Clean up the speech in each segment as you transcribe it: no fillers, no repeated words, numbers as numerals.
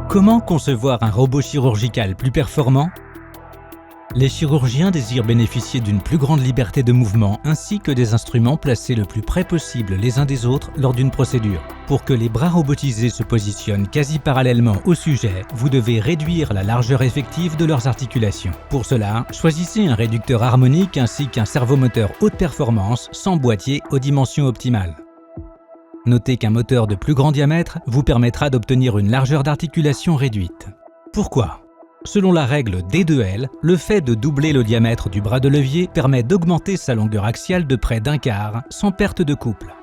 Comment concevoir un robot chirurgical plus performant? Les chirurgiens désirent bénéficier d'une plus grande liberté de mouvement ainsi que des instruments placés le plus près possible les uns des autres lors d'une procédure. Pour que les bras robotisés se positionnent quasi parallèlement au sujet, vous devez réduire la largeur effective de leurs articulations. Pour cela, choisissez un réducteur harmonique ainsi qu'un servomoteur haute performance sans boîtier aux dimensions optimales. Notez qu'un moteur de plus grand diamètre vous permettra d'obtenir une largeur d'articulation réduite. Pourquoi? Selon la règle D2L, le fait de doubler le diamètre du bras de levier permet d'augmenter sa longueur axiale de près d'un quart sans perte de couple.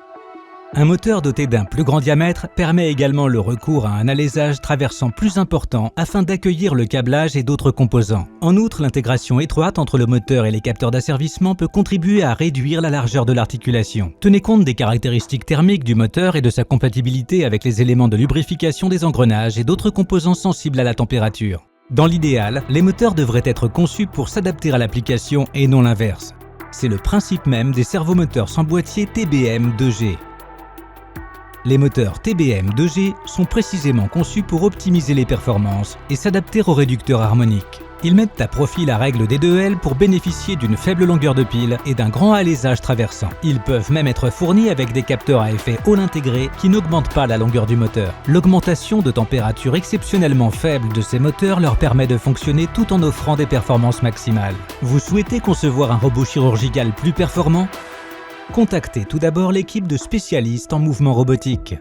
Un moteur doté d'un plus grand diamètre permet également le recours à un alésage traversant plus important afin d'accueillir le câblage et d'autres composants. En outre, l'intégration étroite entre le moteur et les capteurs d'asservissement peut contribuer à réduire la largeur de l'articulation. Tenez compte des caractéristiques thermiques du moteur et de sa compatibilité avec les éléments de lubrification des engrenages et d'autres composants sensibles à la température. Dans l'idéal, les moteurs devraient être conçus pour s'adapter à l'application et non l'inverse. C'est le principe même des servomoteurs sans boîtier TBM 2G. Les moteurs TBM 2G sont précisément conçus pour optimiser les performances et s'adapter aux réducteurs harmoniques. Ils mettent à profit la règle des 2L pour bénéficier d'une faible longueur de pile et d'un grand alésage traversant. Ils peuvent même être fournis avec des capteurs à effet Hall intégrés qui n'augmentent pas la longueur du moteur. L'augmentation de température exceptionnellement faible de ces moteurs leur permet de fonctionner tout en offrant des performances maximales. Vous souhaitez concevoir un robot chirurgical plus performant? Contactez tout d'abord l'équipe de spécialistes en mouvement robotique.